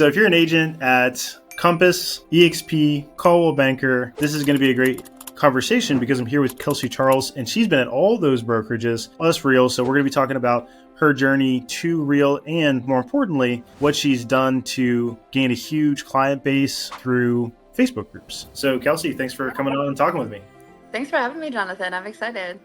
So if you're an agent at Compass, EXP, Coldwell Banker, this is going to be a great conversation because I'm here with Kelsey Charles, and she's been at all those brokerages, plus Real. So we're going to be talking about her journey to Real and, more importantly, what she's done to gain a huge client base through Facebook groups. So Kelsey, thanks for coming on and talking with me. Thanks for having me, Jonathan. I'm excited.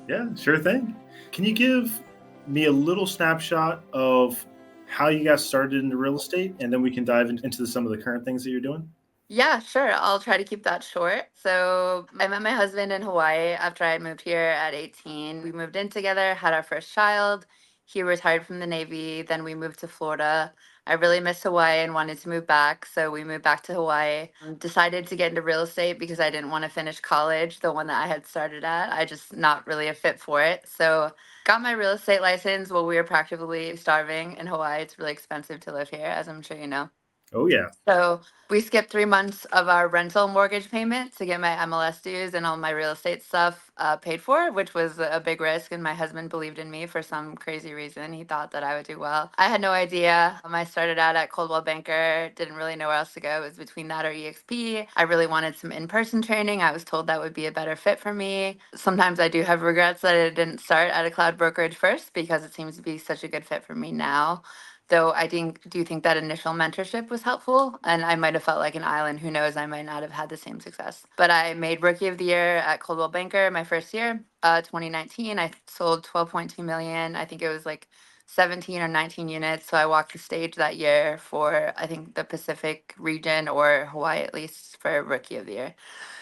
Yeah, sure thing. Can you give me a little snapshot of how you got started into real estate, and then we can dive into some of the current things that you're doing? Yeah, sure. I'll try to keep that short. So I met my husband in Hawaii after I moved here at 18. We moved in together, had our first child. He retired from the Navy. Then we moved to Florida. I really missed Hawaii and wanted to move back. So we moved back to Hawaii. Decided to get into real estate because I didn't want to finish college, the one that I had started at. I just not really a fit for it. So got my real estate license while we were practically starving in Hawaii. It's really expensive to live here, as I'm sure you know. Oh, yeah. So we skipped 3 months of our rental mortgage payment to get my MLS dues and all my real estate stuff paid for, which was a big risk. And my husband believed in me for some crazy reason. He thought that I would do well. I had no idea. I started out at Coldwell Banker, didn't really know where else to go. It was between that or EXP. I really wanted some in-person training. I was told that would be a better fit for me. Sometimes I do have regrets that I didn't start at a cloud brokerage first because it seems to be such a good fit for me now. Though I do think that initial mentorship was helpful, and I might have felt like an island. Who knows? I might not have had the same success. But I made Rookie of the Year at Coldwell Banker my first year, 2019. I sold 12.2 million. I think it was like 17 or 19 units. So I walked the stage that year for, I think, the Pacific region or Hawaii at least for Rookie of the Year.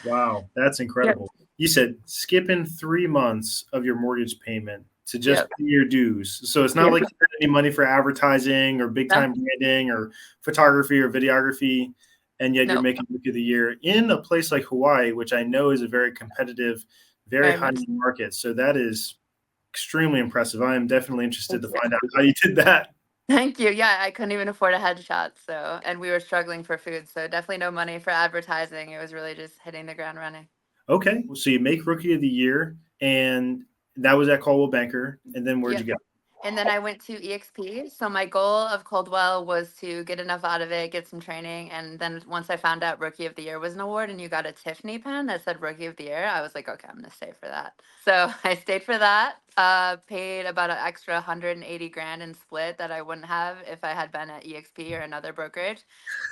Wow, that's incredible. You said skipping 3 months of your mortgage payment to just pay your dues. So it's not like you had any money for advertising or big time branding or photography or videography, and yet you're making Rookie of the Year in a place like Hawaii, which I know is a very competitive, very high market. So that is extremely impressive. I am definitely interested to find out how you did that. Thank you. Yeah, I couldn't even afford a headshot. So, and we were struggling for food. So definitely no money for advertising. It was really just hitting the ground running. Okay. So you make Rookie of the Year, and that was at Coldwell Banker. And then where'd you go? And then I went to EXP. So my goal of Coldwell was to get enough out of it, get some training. And then once I found out Rookie of the Year was an award and you got a Tiffany pen that said Rookie of the Year, I was like, okay, I'm going to stay for that. So I stayed for that, paid about an extra 180 grand in split that I wouldn't have if I had been at EXP or another brokerage.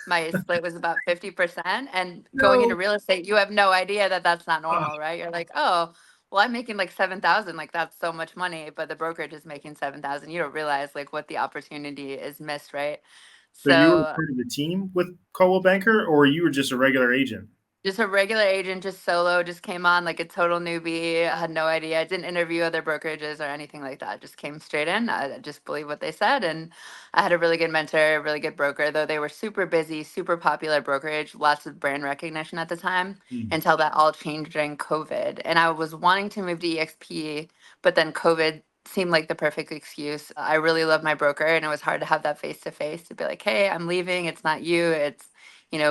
My split was about 50%. And going into real estate, you have no idea that that's not normal, right? You're like, oh, well, I'm making like 7,000, like that's so much money, but the brokerage is making 7,000. You don't realize like what the opportunity is missed, right? So you were part of the team with Coldwell Banker, or you were just a regular agent? Just a regular agent, just solo, just came on like a total newbie. I had no idea. I didn't interview other brokerages or anything like that. Just came straight in. I just believed what they said. And I had a really good mentor, really good broker, though they were super busy, super popular brokerage, lots of brand recognition at the time, until that all changed during COVID. And I was wanting to move to EXP, but then COVID seemed like the perfect excuse. I really love my broker, and it was hard to have that face to face to be like, hey, I'm leaving. It's not you. It's,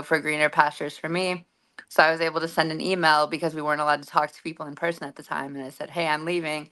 for greener pastures for me. So I was able to send an email because we weren't allowed to talk to people in person at the time. And I said, hey, I'm leaving.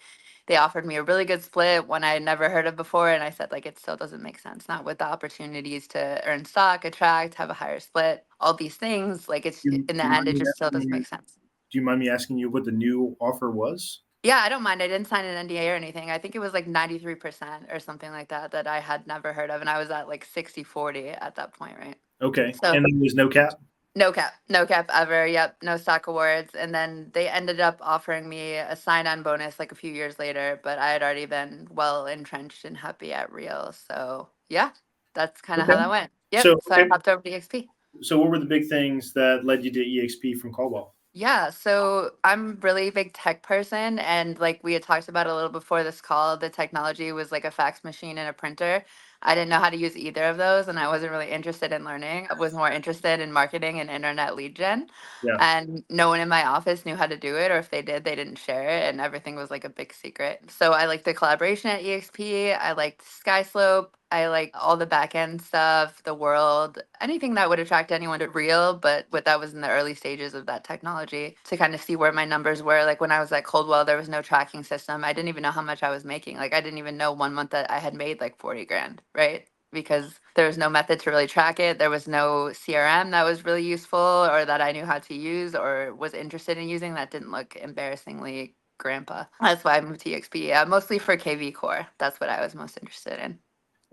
They offered me a really good split, one I had never heard of before. And I said, like, it still doesn't make sense. Not with the opportunities to earn stock, attract, have a higher split, all these things. Like, it's in the end, it just still doesn't make sense. Do you mind me asking you what the new offer was? Yeah, I don't mind. I didn't sign an NDA or anything. I think it was like 93% or something like that I had never heard of. And I was at like 60-40 at that point, right? Okay. So, and there was no cap? No cap ever. Yep. No stock awards. And then they ended up offering me a sign-on bonus like a few years later, but I had already been well entrenched and happy at Real. So yeah, that's kind of how that went. Yep. So I hopped over to EXP. So what were the big things that led you to EXP from Coldwell? Yeah, so I'm really big tech person, and like we had talked about a little before this call, the technology was like a fax machine and a printer. I didn't know how to use either of those, and I wasn't really interested in learning. I was more interested in marketing and internet lead gen. Yeah. And no one in my office knew how to do it, or if they did, they didn't share it, and everything was like a big secret. So I liked the collaboration at EXP. I liked SkySlope. I like all the back end stuff, the world, anything that would attract anyone to Real. But what that was in the early stages of that technology to kind of see where my numbers were. Like when I was at Coldwell, there was no tracking system. I didn't even know how much I was making. Like I didn't even know 1 month that I had made like 40 grand, right? because there was no method to really track it. There was no CRM that was really useful or that I knew how to use or was interested in using that didn't look embarrassingly grandpa. That's why I moved to EXP. Mostly for KV Core. That's what I was most interested in.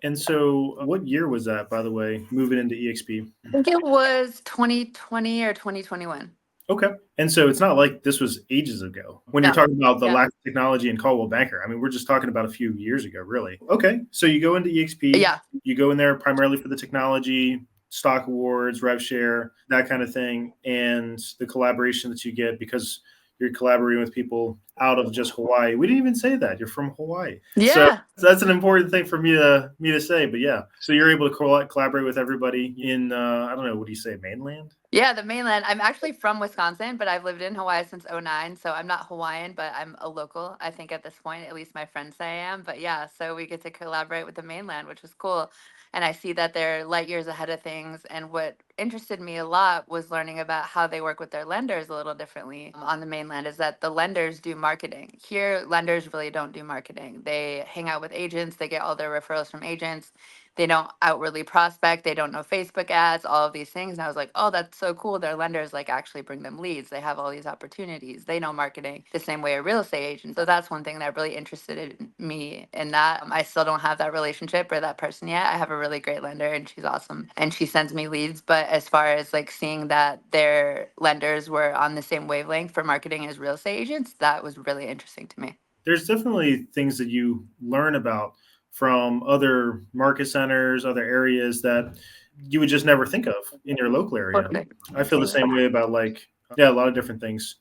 And so, what year was that, by the way, moving into EXP? I think it was 2020 or 2021. Okay. And so it's not like this was ages ago when you're No. talking about the Yeah. lack of technology in Caldwell Banker. I mean, we're just talking about a few years ago, really. Okay. So you go into EXP. Yeah. You go in there primarily for the technology, stock awards, rev share, that kind of thing, and the collaboration that you get because you're collaborating with people out of just Hawaii. We didn't even say that. You're from Hawaii. Yeah. So that's an important thing for me to say. But yeah, so you're able to collaborate with everybody in, I don't know, what do you say, mainland? Yeah, the mainland. I'm actually from Wisconsin, but I've lived in Hawaii since '09. So I'm not Hawaiian, but I'm a local, I think, at this point. At least my friends say I am. But yeah, so we get to collaborate with the mainland, which was cool. And I see that they're light years ahead of things. And what interested me a lot was learning about how they work with their lenders a little differently on the mainland, is that the lenders do marketing. Here, lenders really don't do marketing. They hang out with agents, they get all their referrals from agents. They don't outwardly prospect. They don't know Facebook ads, all of these things. And I was like, oh, that's so cool. Their lenders like actually bring them leads. They have all these opportunities. They know marketing the same way a real estate agent. So that's one thing that really interested me in that. I still don't have that relationship or that person yet. I have a really great lender and she's awesome and she sends me leads. But as far as like seeing that their lenders were on the same wavelength for marketing as real estate agents, that was really interesting to me. There's definitely things that you learn about from other market centers, other areas that you would just never think of in your local area. Totally. I feel the same way about a lot of different things.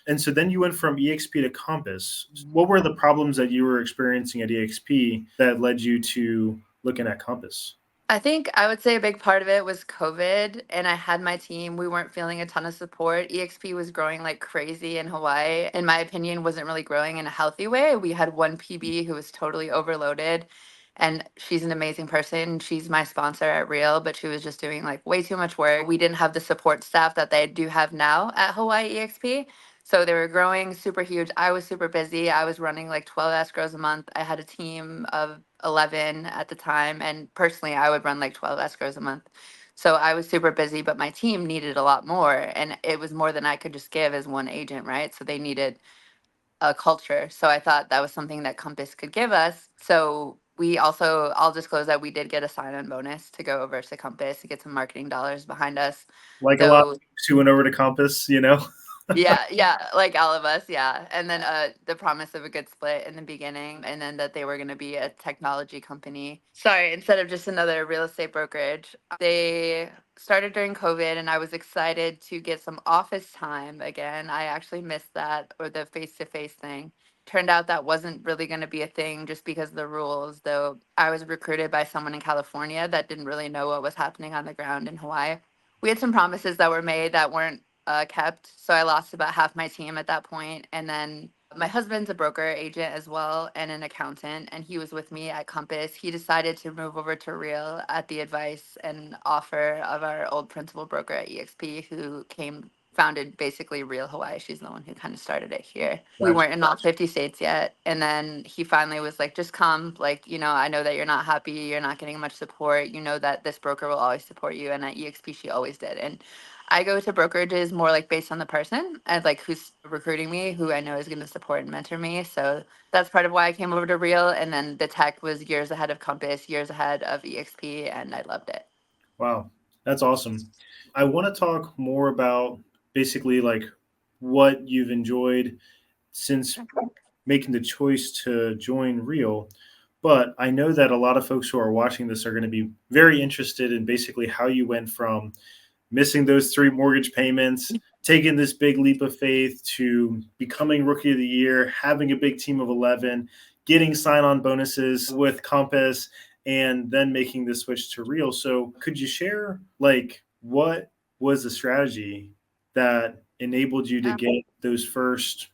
And so then you went from EXP to Compass. What were the problems that you were experiencing at EXP that led you to looking at Compass? I think I would say a big part of it was COVID, and I had my team. We weren't feeling a ton of support. EXP was growing like crazy in Hawaii. In my opinion, wasn't really growing in a healthy way. We had one PB who was totally overloaded, and she's an amazing person. She's my sponsor at Real, but she was just doing like way too much work. We didn't have the support staff that they do have now at Hawaii EXP. So they were growing super huge. I was super busy. I was running like 12 escrows a month. I had a team of 11 at the time. And personally, I would run like 12 escrows a month. So I was super busy, but my team needed a lot more. And it was more than I could just give as one agent, right? So they needed a culture. So I thought that was something that Compass could give us. So we also, I'll disclose that we did get a sign-on bonus to go over to Compass to get some marketing dollars behind us. Like a lot of folks who went over to Compass, Yeah, like all of us, yeah. And then the promise of a good split in the beginning, and then that they were going to be a technology company. Sorry, instead of just another real estate brokerage. They started during COVID, and I was excited to get some office time again. I actually missed that, or the face-to-face thing. Turned out that wasn't really going to be a thing just because of the rules, though I was recruited by someone in California that didn't really know what was happening on the ground in Hawaii. We had some promises that were made that weren't kept. So I lost about half my team at that point. And then my husband's a broker agent as well and an accountant, and he was with me at Compass. He decided to move over to Real at the advice and offer of our old principal broker at EXP, who founded basically Real Hawaii. She's the one who kind of started it here. We weren't in all 50 states yet. And then he finally was like, just come. Like, I know that you're not happy. You're not getting much support. You know that this broker will always support you. And at EXP, she always did. And I go to brokerages more like based on the person and like who's recruiting me, who I know is going to support and mentor me. So that's part of why I came over to Real. And then the tech was years ahead of Compass, years ahead of EXP, and I loved it. Wow, that's awesome. I want to talk more about basically like what you've enjoyed since making the choice to join Real. But I know that a lot of folks who are watching this are going to be very interested in basically how you went from missing those 3 mortgage payments, taking this big leap of faith to becoming rookie of the year, having a big team of 11, getting sign-on bonuses with Compass, and then making the switch to Real. So could you share like what was the strategy that enabled you to get those first,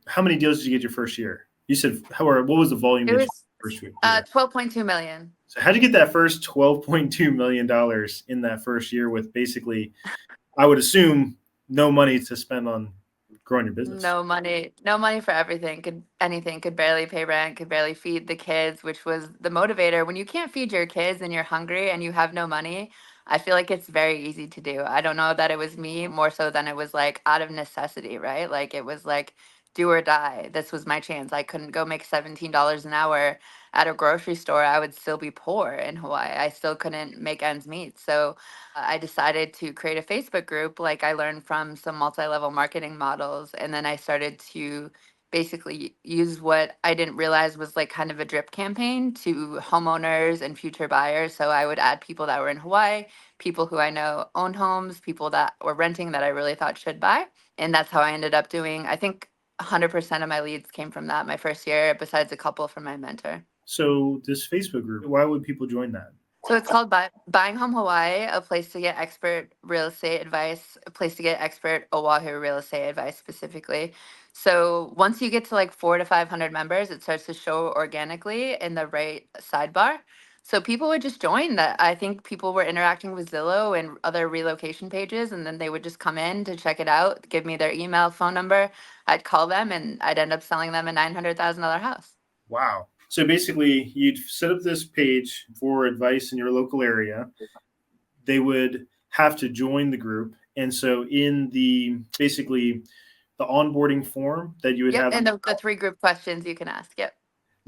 how many deals did you get your first year? You said, what was the volume? It was first year? 12.2 million. So how'd you get that first $12.2 million in that first year with basically, I would assume, no money to spend on growing your business? No money for everything. Could barely pay rent, could barely feed the kids, which was the motivator. When you can't feed your kids and you're hungry and you have no money, I feel like it's very easy to do. I don't know that it was me more so than it was like out of necessity, right? Like it was like do or die. This was my chance. I couldn't go make $17 an hour at a grocery store. I would still be poor in Hawaii. I still couldn't make ends meet. So I decided to create a Facebook group like I learned from some multi-level marketing models. And then I started to basically use what I didn't realize was like kind of a drip campaign to homeowners and future buyers. So I would add people that were in Hawaii, people who I know own homes, people that were renting that I really thought should buy. And that's how I ended up doing, I think 100% of my leads came from that my first year, besides a couple from my mentor. So this Facebook group, why would people join that? So it's called Buying Home Hawaii, a place to get expert real estate advice, a place to get expert Oahu real estate advice specifically. So once you get to like 400 to 500 members, it starts to show organically in the right sidebar. So people would just join that. I think people were interacting with Zillow and other relocation pages, and then they would just come in to check it out, give me their email, phone number. I'd call them, and I'd end up selling them a $900,000 house. Wow. So basically, you'd set up this page for advice in your local area. They would have to join the group. And so in the basically the onboarding form that you would Yep, have and the 3 group questions you can ask. Yep.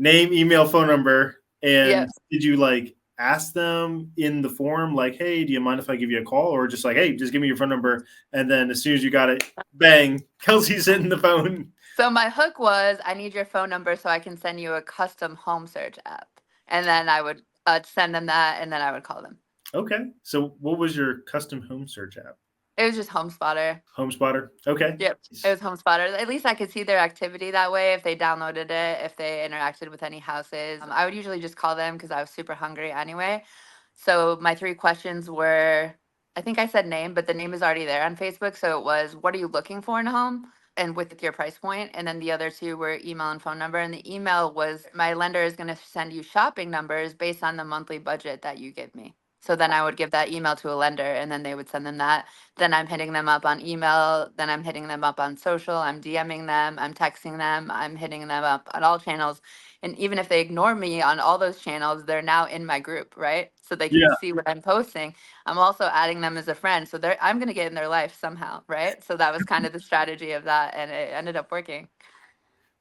name, email, phone number. And Yep. did you like ask them in the form, like, hey, do you mind if I give you a call? Or just like, hey, just give me your phone number. And then as soon as you got it, bang, Kelsey's hitting the phone. So my hook was, I need your phone number so I can send you a custom home search app. And then I would send them that, and then I would call them. Okay. So what was your custom home search app? It was just HomeSpotter. HomeSpotter. Okay. Yep. It was HomeSpotter. At least I could see their activity that way. If they downloaded it, if they interacted with any houses, I would usually just call them because I was super hungry anyway. So my 3 questions were, I think I said name, but the name is already there on Facebook. So it was, what are you looking for in a home? And with your price point. And then the other 2 were email and phone number. And the email was, my lender is going to send you shopping numbers based on the monthly budget that you give me. So then I would give that email to a lender, and then they would send them that. Then I'm hitting them up on email. Then I'm hitting them up on social. I'm DMing them. I'm texting them. I'm hitting them up on all channels. And even if they ignore me on all those channels, they're now in my group, right? So they can see what I'm posting. I'm also adding them as a friend. So I'm going to get in their life somehow, right? So that was kind of the strategy of that, and it ended up working.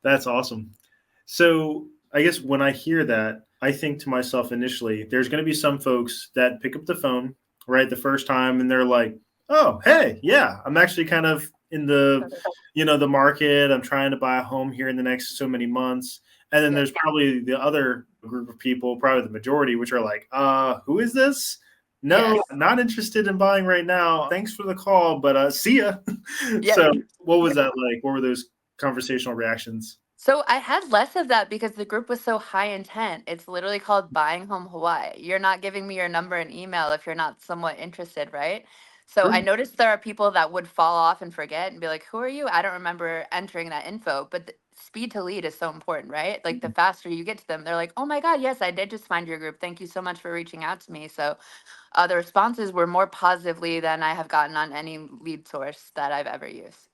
That's awesome. So I guess when I hear that, I think to myself initially, there's going to be some folks that pick up the phone, right, the first time, and they're like, oh, hey, yeah, I'm actually kind of in the, the market. I'm trying to buy a home here in the next so many months. And then there's probably the other group of people, probably the majority, which are like, who is this? No, not interested in buying right now. Thanks for the call, but see ya. So what was that like? What were those conversational reactions? So I had less of that because the group was so high intent. It's literally called Buying Home Hawaii. You're not giving me your number and email if you're not somewhat interested, right? So I noticed there are people that would fall off and forget and be like, who are you? I don't remember entering that info. But the speed to lead is so important, right? Like the faster you get to them, they're like, oh my God, yes, I did just find your group. Thank you so much for reaching out to me. So the responses were more positively than I have gotten on any lead source that I've ever used.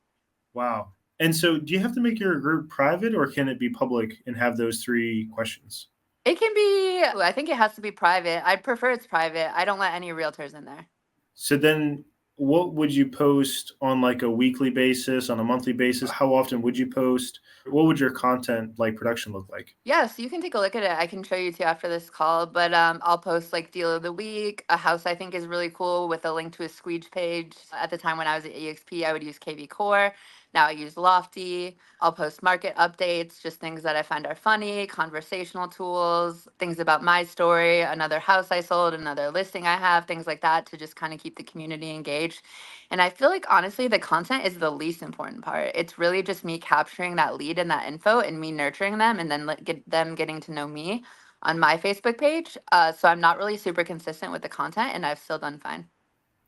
Wow. And so do you have to make your group private, or can it be public and have those 3 questions? It can be, I think it has to be private. I prefer it's private. I don't let any realtors in there. So then what would you post on like a weekly basis, on a monthly basis? How often would you post? What would your content like production look like? Yeah, so you can take a look at it. I can show you too after this call, but I'll post like deal of the week. A house I think is really cool with a link to a squeege page. At the time when I was at EXP, I would use KV Core. Now I use Lofty. I'll post market updates, just things that I find are funny, conversational tools, things about my story, another house I sold, another listing I have, things like that to just kind of keep the community engaged. And I feel like honestly, the content is the least important part. It's really just me capturing that lead and that info and me nurturing them, and then get them getting to know me on my Facebook page. So I'm not really super consistent with the content, and I've still done fine.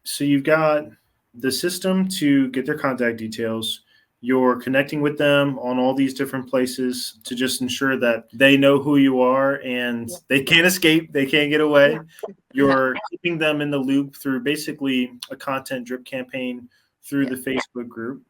So you've got the system to get their contact details. You're connecting with them on all these different places to just ensure that they know who you are and they can't escape. They can't get away. You're keeping them in the loop through basically a content drip campaign through the Facebook group.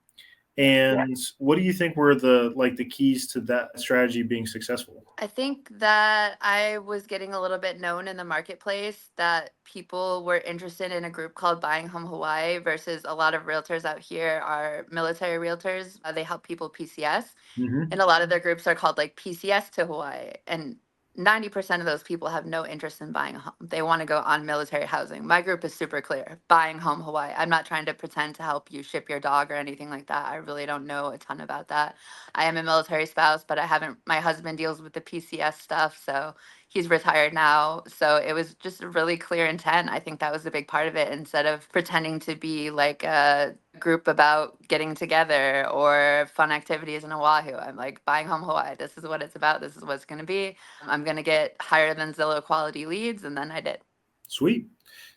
And what do you think were the keys to that strategy being successful? I think that I was getting a little bit known in the marketplace that people were interested in a group called Buying Home Hawaii versus a lot of realtors out here are military realtors. They help people PCS, Hmm. and a lot of their groups are called like PCS to Hawaii. And 90% of those people have no interest in buying a home. They want to go on military housing. My group is super clear: buying home Hawaii. I'm not trying to pretend to help you ship your dog or anything like that. I really don't know a ton about that. I am a military spouse, but I haven't, my husband deals with the PCS stuff. So he's retired now. So it was just a really clear intent. I think that was a big part of it. Instead of pretending to be like a group about getting together or fun activities in Oahu, I'm like, buying home Hawaii. This is what it's about. This is what it's going to be. I'm going to get higher than Zillow quality leads. And then I did. Sweet.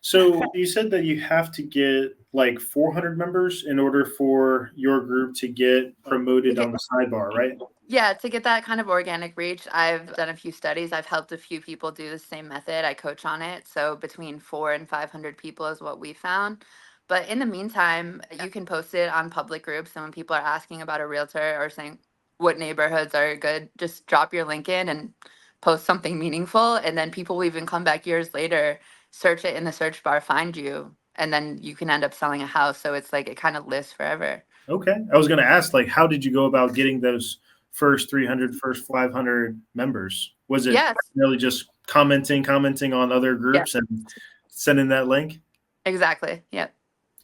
So you said that you have to get like 400 members in order for your group to get promoted on the sidebar, right? Yeah, to get that kind of organic reach, I've done a few studies. I've helped a few people do the same method. I coach on it. So between 4 and 500 people is what we found. But in the meantime, you can post it on public groups. And when people are asking about a realtor or saying what neighborhoods are good, just drop your link in and post something meaningful. And then people will even come back years later, search it in the search bar, find you, and then you can end up selling a house. So it's like it kind of lives forever. Okay. I was going to ask, like, how did you go about getting those first 300, first 500 members? Was it Yes. really just commenting on other Yeah, groups and sending that link? exactly. Yeah.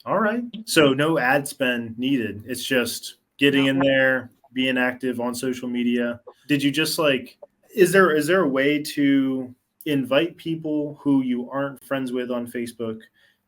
All right. So no ad spend needed. It's just getting No. in there, being active on social media. Did you just like, is there a way to invite people who you aren't friends with on Facebook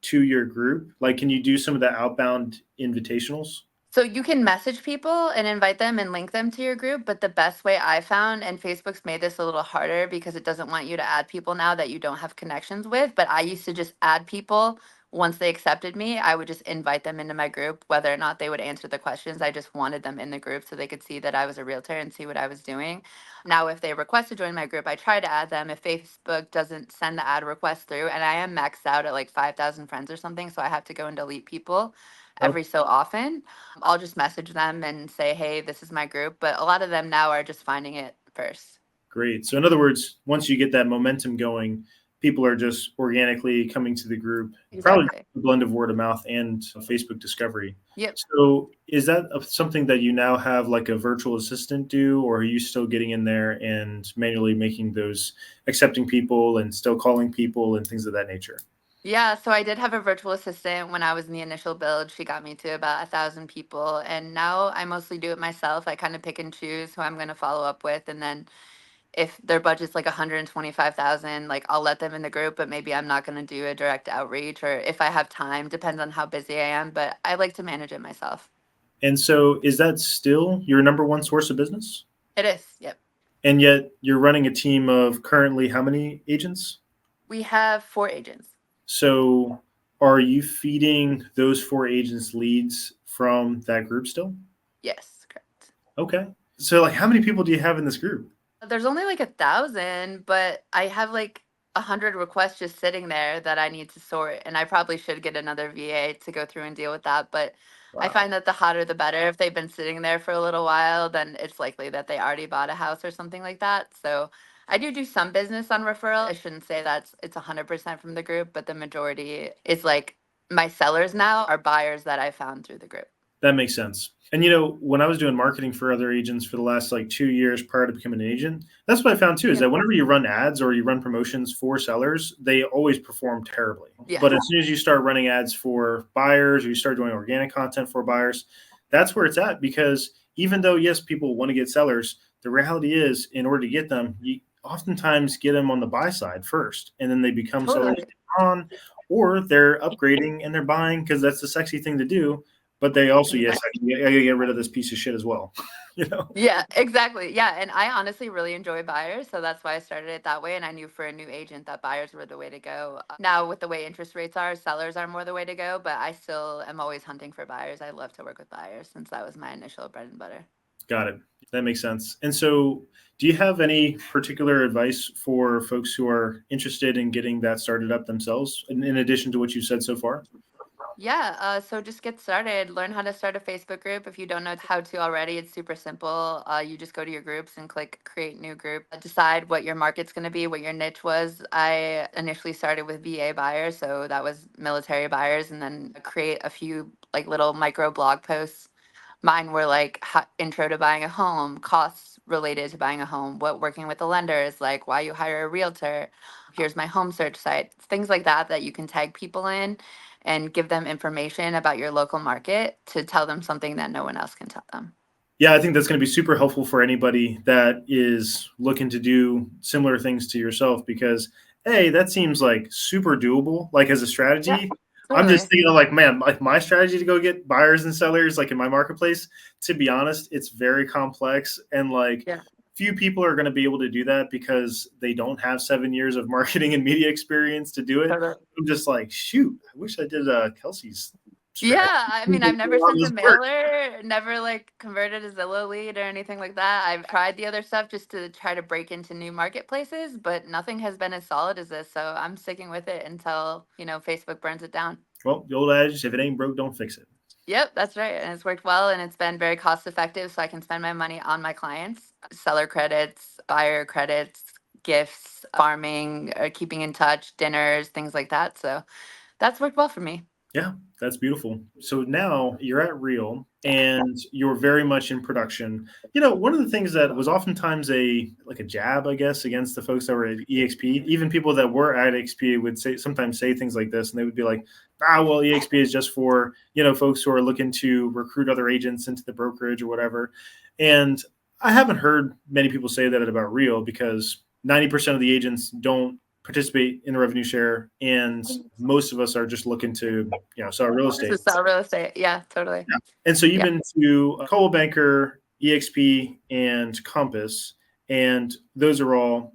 to your group? Like, can you do some of the outbound invitationals? So you can message people and invite them and link them to your group, but the best way I found, and Facebook's made this a little harder because it doesn't want you to add people now that you don't have connections with, but I used to just add people once they accepted me. I would just invite them into my group, whether or not they would answer the questions. I just wanted them in the group so they could see that I was a realtor and see what I was doing. Now, if they request to join my group, I try to add them. If Facebook doesn't send the ad request through, and I am maxed out at like 5,000 friends or something, so I have to go and delete people every so often. I'll just message them and say, hey, this is my group. But a lot of them now are just finding it first. Great. So in other words, once you get that momentum going, people are just organically coming to the group, probably Exactly. a blend of word of mouth and Facebook discovery. Yep. So is that something that you now have like a virtual assistant do, or are you still getting in there and manually making those, accepting people and still calling people and things of that nature? Yeah, so I did have a virtual assistant when I was in the initial build. She got me to about 1,000 people, and now I mostly do it myself. I kind of pick and choose who I'm going to follow up with, and then if their budget's like 125,000, like I'll let them in the group, but maybe I'm not going to do a direct outreach, or if I have time, depends on how busy I am. But I like to manage it myself. And so is that still your number one source of business? It is. Yep. And yet you're running a team of currently how many agents? We have 4 agents. So are you feeding those 4 agents leads from that group still? Yes, correct. Okay. So like how many people do you have in this group? There's only like 1,000, but I have like 100 requests just sitting there that I need to sort, and I probably should get another VA to go through and deal with that. But I Wow. find that the hotter the better. If they've been sitting there for a little while, then it's likely that they already bought a house or something like that. So I do some business on referral. I shouldn't say it's 100% from the group, but the majority is like my sellers now are buyers that I found through the group. That makes sense. And you know, when I was doing marketing for other agents for the last like 2 years prior to becoming an agent, that's what I found too, is Yeah. that whenever you run ads or you run promotions for sellers, they always perform terribly. Yeah. But as soon as you start running ads for buyers or you start doing organic content for buyers, that's where it's at. Because even though, yes, people want to get sellers, the reality is in order to get them, you oftentimes get them on the buy side first, and then they become sellers Totally. on, or they're upgrading and they're buying because that's the sexy thing to do. But they also, yes, I gotta get rid of this piece of shit as well. You know? Yeah, exactly. Yeah. And I honestly really enjoy buyers. So that's why I started it that way. And I knew for a new agent that buyers were the way to go. Now, with the way interest rates are, sellers are more the way to go. But I still am always hunting for buyers. I love to work with buyers since that was my initial bread and butter. Got it. That makes sense. And so, do you have any particular advice for folks who are interested in getting that started up themselves, in addition to what you said so far? So just get started. Learn how to start a Facebook group. If you don't know how to already, it's super simple. You just go to your groups and click create new group. Decide what your market's going to be, what your niche was. I initially started with VA buyers, so that was military buyers, and then create a few like little micro blog posts. Mine were like intro to buying a home, costs related to buying a home, what working with a lender is like, why you hire a realtor, here's my home search site, things like that that you can tag people in and give them information about your local market to tell them something that no one else can tell them. Yeah, I think that's going to be super helpful for anybody that is looking to do similar things to yourself because, hey, that seems like super doable, like as a strategy. Yeah, I'm totally. just thinking of like, man, like my strategy to go get buyers and sellers, like in my marketplace, to be honest, it's very complex. And like few people are going to be able to do that because they don't have 7 years of marketing and media experience to do it. Totally. I'm just like, shoot, I wish I did Kelsey's strategy. Yeah, I mean, I've never sent a mailer, never like converted a Zillow lead or anything like that. I've tried the other stuff just to try to break into new marketplaces, but nothing has been as solid as this. So I'm sticking with it until, Facebook burns it down. Well, the old adage, if it ain't broke, don't fix it. Yep, that's right. And it's worked well and it's been very cost effective. So I can spend my money on my clients, seller credits, buyer credits, gifts, farming, keeping in touch, dinners, things like that. So that's worked well for me. Yeah, that's beautiful. So now you're at Real and you're very much in production. One of the things that was oftentimes a jab, I guess, against the folks that were at EXP, even people that were at EXP would sometimes say things like this, and they would be like, well, EXP is just for, folks who are looking to recruit other agents into the brokerage or whatever. And I haven't heard many people say that about Real because 90% of the agents don't participate in the revenue share, and most of us are just looking to sell real estate. Yeah, totally. Yeah. And so you've been to Coldwell Banker, EXP, and Compass, and those are all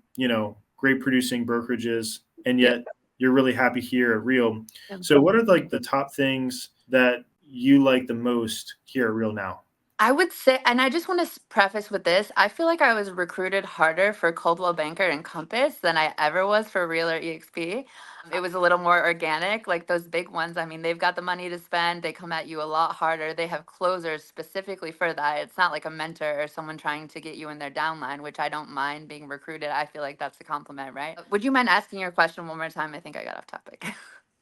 great producing brokerages, and yet you're really happy here at Real. So what are like the top things that you like the most here at Real now? I would say, and I just want to preface with this, I feel like I was recruited harder for Coldwell Banker and Compass than I ever was for Real or EXP. It was a little more organic, like those big ones. I mean, they've got the money to spend. They come at you a lot harder. They have closers specifically for that. It's not like a mentor or someone trying to get you in their downline, which I don't mind being recruited. I feel like that's a compliment, right? Would you mind asking your question one more time? I think I got off topic.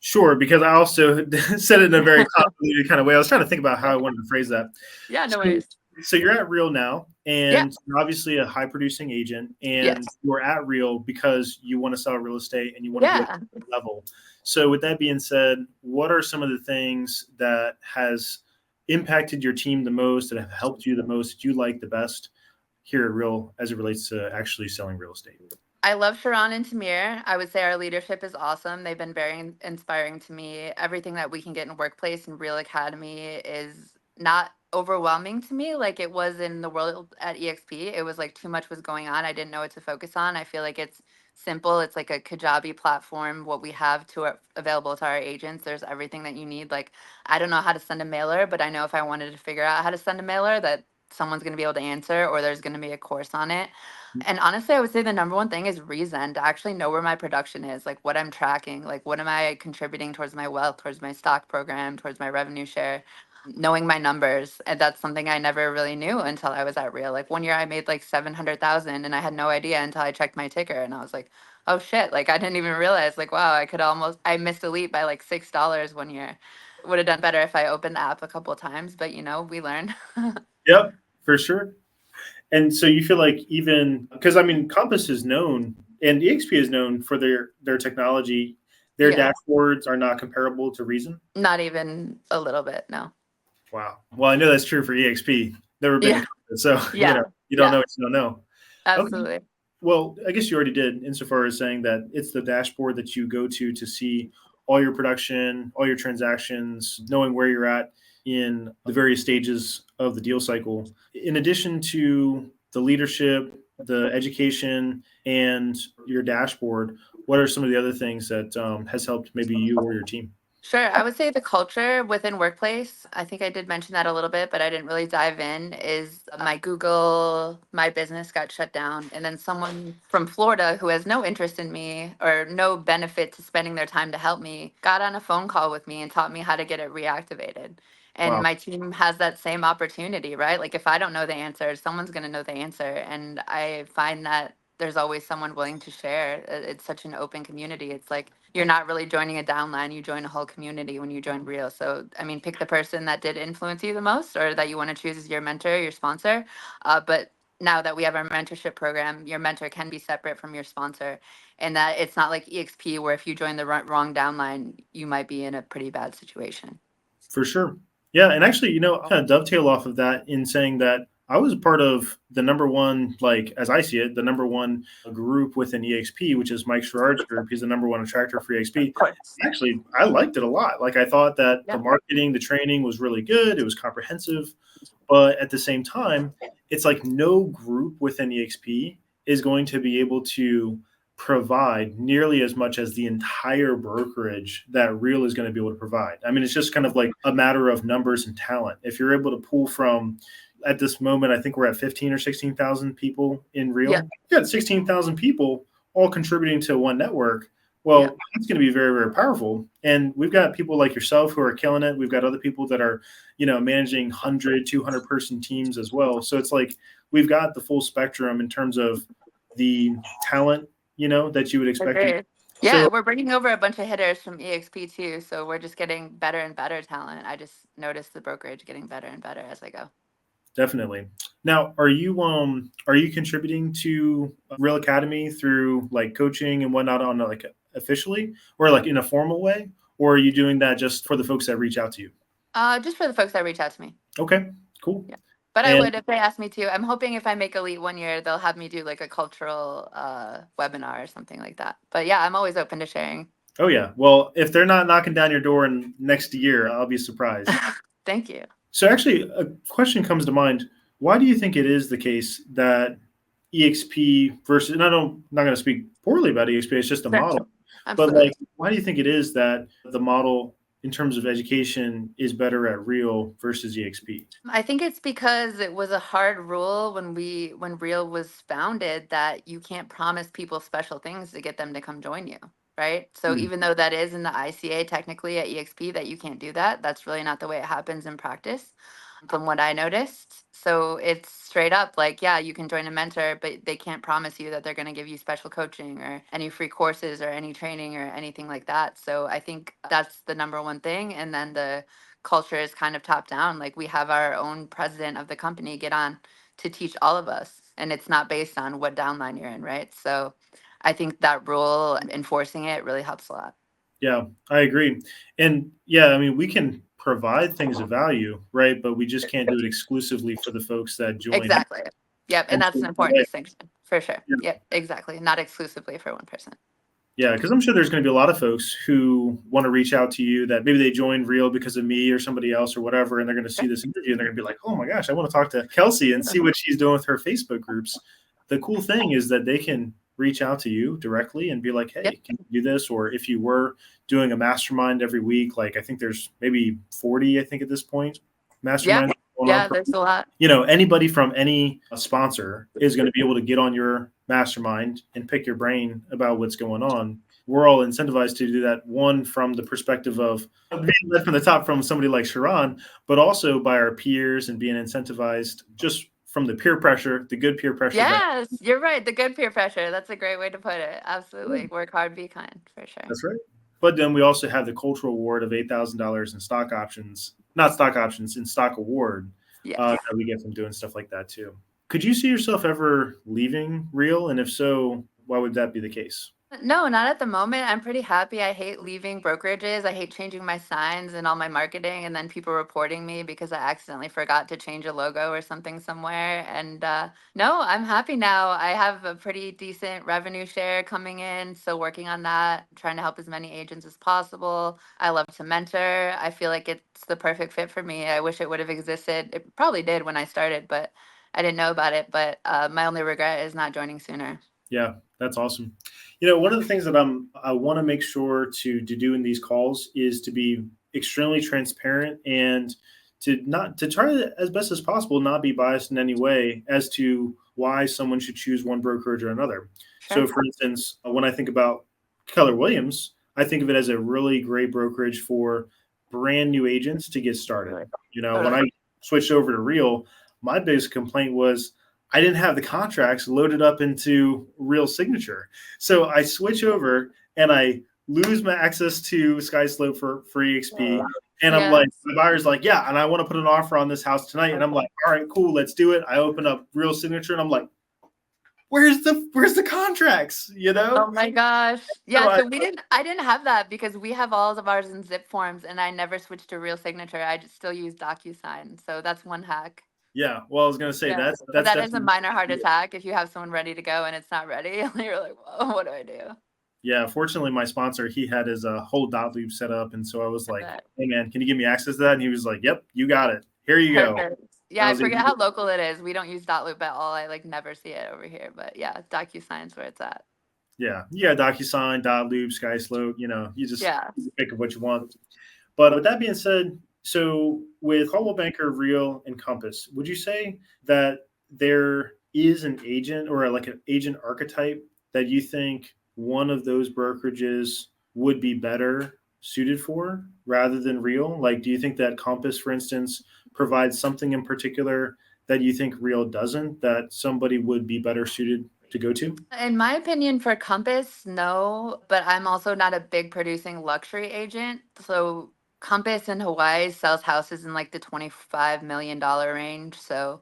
Sure, because I also said it in a very convoluted kind of way. I was trying to think about how I wanted to phrase that. Yeah, no worries. So you're at Real now, and you're obviously a high producing agent, and you're at Real because you want to sell real estate and you want to get to that level. So with that being said, what are some of the things that has impacted your team the most, that have helped you the most, that you like the best here at Real as it relates to actually selling real estate? I love Sharon and Tamir. I would say our leadership is awesome. They've been very inspiring to me. Everything that we can get in workplace and Real Academy is not overwhelming to me like it was in the world at EXP. It was like too much was going on. I didn't know what to focus on. I feel like it's simple. It's like a Kajabi platform. What we have available to our agents, there's everything that you need. Like, I don't know how to send a mailer, but I know if I wanted to figure out how to send a mailer that someone's going to be able to answer, or there's going to be a course on it. And honestly, I would say the number one thing is reason, to actually know where my production is, like what I'm tracking, like what am I contributing towards my wealth, towards my stock program, towards my revenue share, knowing my numbers. And that's something I never really knew until I was at Real. Like one year I made like 700,000 and I had no idea until I checked my ticker and I was like, oh shit, like I didn't even realize, like, wow, I missed Elite by like $6 one year. Would have done better if I opened the app a couple of times, but we learn. Yep, for sure. And so you feel like, even because I mean, Compass is known and EXP is known for their technology. Their dashboards are not comparable to Reason. Not even a little bit, no. Wow. Well, I know that's true for EXP. Never been to Compass, so you don't know what you don't know. Absolutely. Okay. Well, I guess you already did, insofar as saying that it's the dashboard that you go to see all your production, all your transactions, knowing where you're at in the various stages of the deal cycle. In addition to the leadership, the education, and your dashboard, what are some of the other things that has helped maybe you or your team? Sure. I would say the culture within workplace, I think I did mention that a little bit, but I didn't really dive in, is my Google, my business got shut down. And then someone from Florida who has no interest in me or no benefit to spending their time to help me got on a phone call with me and taught me how to get it reactivated. And Wow. my team has that same opportunity, right? Like if I don't know the answer, someone's going to know the answer. And I find that there's always someone willing to share. It's such an open community. It's like you're not really joining a downline, you join a whole community when you join Real. So, I mean, pick the person that did influence you the most or that you want to choose as your mentor, your sponsor. But now that we have our mentorship program, your mentor can be separate from your sponsor, and that it's not like EXP where if you join the wrong downline, you might be in a pretty bad situation. For sure. Yeah, and actually, I'll kind of dovetail off of that in saying that I was part of the number one, like as I see it, the number one group within EXP, which is Mike Sherrard's group. He's the number one attractor for EXP. Of course. Actually, I liked it a lot. Like I thought that the Yeah. marketing, the training was really good. It was comprehensive, but at the same time, it's like no group within EXP is going to be able to provide nearly as much as the entire brokerage that Real is going to be able to provide. I mean, it's just kind of like a matter of numbers and talent. If you're able to pull from, at this moment, I think we're at 15 or 16,000 people in Real. Yeah. You got 16,000 people all contributing to one network. Well, Yeah. it's going to be very, very powerful. And we've got people like yourself who are killing it. We've got other people that are, managing 100, 200 person teams as well. So it's like we've got the full spectrum in terms of the talent that you would expect. Agreed. Yeah, So we're bringing over a bunch of hitters from EXP too, so we're just getting better and better talent. I just noticed the brokerage getting better and better as I go. definitely. Now, are you contributing to Real Academy through like coaching and whatnot on like officially or like in a formal way, or are you doing that just for the folks that reach out to you? Just for the folks that reach out to me. Okay, cool. Yeah. But I And would if they ask me to. I'm hoping if I make Elite one year, they'll have me do like a cultural webinar or something like that. But yeah, I'm always open to sharing. oh yeah, well, if they're not knocking down your door in next year, I'll be surprised. Thank you. So actually, a question comes to mind. Why do you think it is the case that EXP versus, and I'm not going to speak poorly about EXP, it's just a Sure. model. But Absolutely. like, why do you think it is that the model in terms of education is better at Real versus EXP? I think it's because it was a hard rule when Real was founded that you can't promise people special things to get them to come join you, right? So Hmm. even though that is in the ICA technically at EXP that you can't do that, that's really not the way it happens in practice from what I noticed. So it's straight up like, yeah, you can join a mentor, but they can't promise you that they're going to give you special coaching or any free courses or any training or anything like that. So I think that's the number one thing. And then the culture is kind of top down. Like we have our own president of the company get on to teach all of us. And it's not based on what downline you're in, right? So I think that rule, enforcing it really helps a lot. Yeah, I agree. And yeah, I mean, we can provide things of value, right? But we just can't do it exclusively for the folks that join. Exactly. Yep. And And that's so, an important distinction for sure. yeah. Yep. Exactly. Not exclusively for one person. Yeah, because I'm sure there's going to be a lot of folks who want to reach out to you that maybe they joined Real because of me or somebody else or whatever, and they're going to see this interview and they're going to be like, "Oh my gosh, I want to talk to Kelsey and see what she's doing with her Facebook groups." The cool thing is that they can reach out to you directly and be like, "Hey, Yep. can you do this?" Or if you were doing a mastermind every week, like I think there's maybe 40, I think at this point, masterminds. Yeah, there's a lot. Anybody from any sponsor is going to be able to get on your mastermind and pick your brain about what's going on. We're all incentivized to do that, one, from the perspective of being led from the top from somebody like Sharon, but also by our peers and being incentivized just from the peer pressure, the good peer pressure. Yes, you're right. The good peer pressure. That's a great way to put it. Absolutely. Work hard, be kind, for sure. That's right. But then we also have the cultural award of $8,000 in stock options, not stock options, in stock award Yes. that we get from doing stuff like that too. Could you see yourself ever leaving Real? And if so, why would that be the case? No, not at the moment. I'm pretty happy. I hate leaving brokerages. I hate changing my signs and all my marketing and then people reporting me because I accidentally forgot to change a logo or something somewhere. And no, I'm happy now. I have a pretty decent revenue share coming in. So working on that, trying to help as many agents as possible. I love to mentor. I feel like it's the perfect fit for me. I wish it would have existed. It probably did when I started, but I didn't know about it. But my only regret is not joining sooner. Yeah, that's awesome. One of the things that I want to make sure to do in these calls is to be extremely transparent and to try to, as best as possible, not be biased in any way as to why someone should choose one brokerage or another. So, Sure. for instance, when I think about Keller Williams, I think of it as a really great brokerage for brand new agents to get started. Totally. When I switched over to Real, my biggest complaint was I didn't have the contracts loaded up into Real Signature. So I switch over and I lose my access to SkySlope for EXP. And I'm like, the buyer's like, yeah, and I want to put an offer on this house tonight. And I'm like, all right, cool, let's do it. I open up Real Signature and I'm like, where's the contracts? Oh my gosh. Yeah, So so I didn't have that because we have all of ours in zip forms and I never switched to Real Signature. I just still use DocuSign. So that's one hack. yeah, well, I was gonna say Yeah. that's But that is a definitely minor heart attack if you have someone ready to go and it's not ready. You're like, whoa, what do I do? yeah. Fortunately, my sponsor, he had his whole dot loop set up, and so I was like, Bet. "Hey, man, can you give me access to that?" And he was like, "Yep, you got it. Here you go." Perfect. And Yeah, I I was able forget to how local it is. We don't use Dotloop at all. I like never see it over here. But yeah, DocuSign's where it's at. yeah, DocuSign, dot loop, SkySlope. You just Yeah. pick up what you want. But with that being said, so with Coldwell Banker, Real, and Compass, would you say that there is an agent or like an agent archetype that you think one of those brokerages would be better suited for rather than Real? Like, do you think that Compass, for instance, provides something in particular that you think Real doesn't, that somebody would be better suited to go to? In my opinion, for Compass, no, but I'm also not a big producing luxury agent. So Compass in Hawaii sells houses in like the $25 million range. So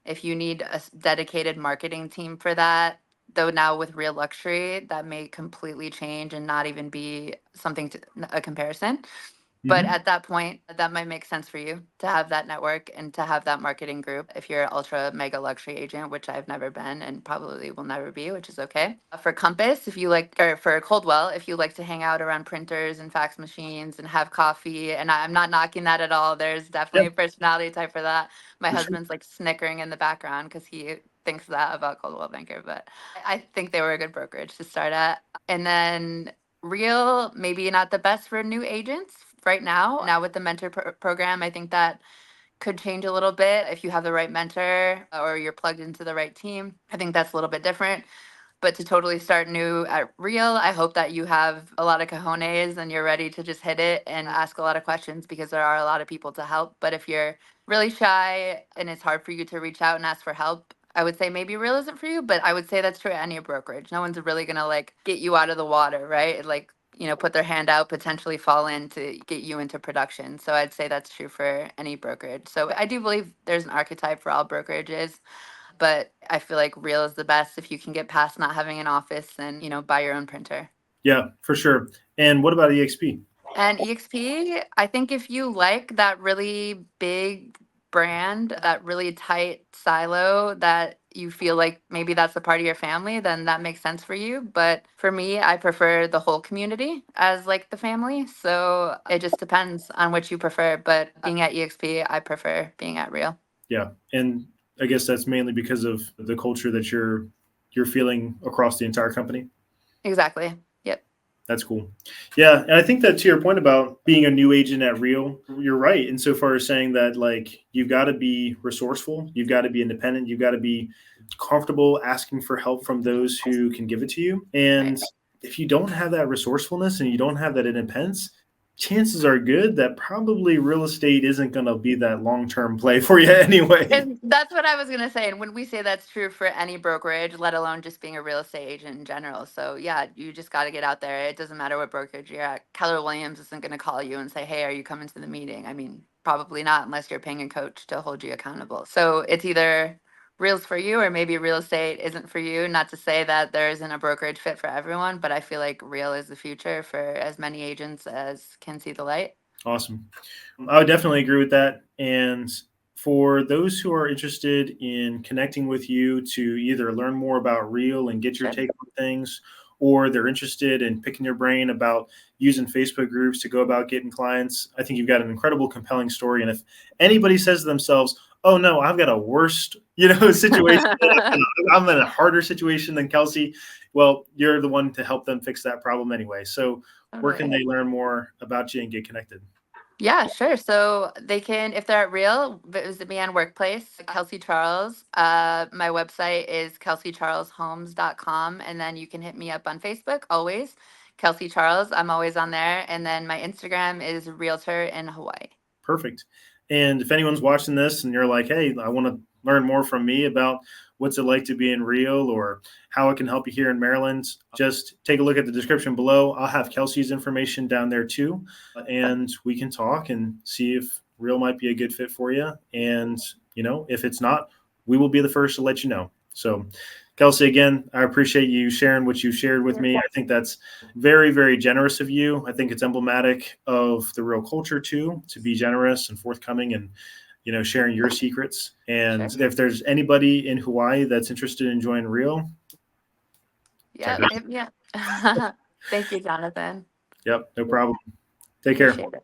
if you need a dedicated marketing team for that, though now with Real Luxury, that may completely change and not even be something to a comparison. But Mhm. at that point, that might make sense for you to have that network and to have that marketing group if you're an ultra mega luxury agent, which I've never been and probably will never be, which is okay. For Compass, if you like, or for Coldwell, if you like to hang out around printers and fax machines and have coffee, and I'm not knocking that at all. There's definitely Yep, a personality type for that. My for sure. husband's like snickering in the background because he thinks that about Coldwell Banker, but I think they were a good brokerage to start at. And then Real, maybe not the best for new agents right now. Now with the mentor program, I think that could change a little bit if you have the right mentor or you're plugged into the right team. I think that's a little bit different. But to totally start new at Real, I hope that you have a lot of cojones and you're ready to just hit it and ask a lot of questions because there are a lot of people to help. But if you're really shy and it's hard for you to reach out and ask for help, I would say maybe Real isn't for you, but I would say that's true at any brokerage. No one's really gonna like get you out of the water, right? Like, put their hand out, potentially fall in to get you into production. So I'd say that's true for any brokerage. So I do believe there's an archetype for all brokerages, but I feel like Real is the best if you can get past not having an office and, buy your own printer. Yeah, for sure. And what about EXP? And EXP, I think if you like that really big brand, that really tight silo that you feel like maybe that's a part of your family, then that makes sense for you. But for me, I prefer the whole community as like the family. So it just depends on what you prefer. But being at EXP, I prefer being at Real. Yeah, and I guess that's mainly because of the culture that you're feeling across the entire company. Exactly. Yep. That's cool. Yeah, and I think that to your point about being a new agent at Real, you're right insofar as saying that like you've got to be resourceful, you've got to be independent, you've got to be comfortable asking for help from those who can give it to you. Right. And if you don't have that resourcefulness and you don't have that independence, chances are good that probably real estate isn't going to be that long-term play for you anyway. And that's what I was going to say. And when we say that's true for any brokerage, let alone just being a real estate agent in general. So, yeah, you just got to get out there. It doesn't matter what brokerage you're at. Keller Williams isn't going to call you and say, hey, are you coming to the meeting? I mean, probably not unless you're paying a coach to hold you accountable. So it's either Real's for you or maybe real estate isn't for you. Not to say that there isn't a brokerage fit for everyone, but I feel like Real is the future for as many agents as can see the light. Awesome. I would definitely agree with that. And for those who are interested in connecting with you to either learn more about Real and get your Sure. take on things, or they're interested in picking your brain about using Facebook groups to go about getting clients, I think you've got an incredible, compelling story. And if anybody says to themselves, oh no, I've got a worse, situation. I'm in a harder situation than Kelsey. Well, you're the one to help them fix that problem anyway. So where can they learn more about you and get connected? Yeah, sure. So they can, if they're at Real, visit me on Workplace, Kelsey Charles. My website is kelseycharleshomes.com. And then you can hit me up on Facebook, always. Kelsey Charles, I'm always on there. And then my Instagram is Realtor in Hawaii. Perfect. And if anyone's watching this and you're like, hey, I want to learn more from me about what's it like to be in Real or how it can help you here in Maryland, just take a look at the description below. I'll have Kelsey's information down there too. And we can talk and see if Real might be a good fit for you. And, if it's not, we will be the first to let you know. So, Kelsey, again, I appreciate you sharing what you shared with me. I think that's very, very generous of you. I think it's emblematic of the Real culture too, to be generous and forthcoming and, sharing your secrets. And if there's anybody in Hawaii that's interested in joining Real. Yeah. Thank you, Jonathan. Yep. No problem. Take care. Appreciate it.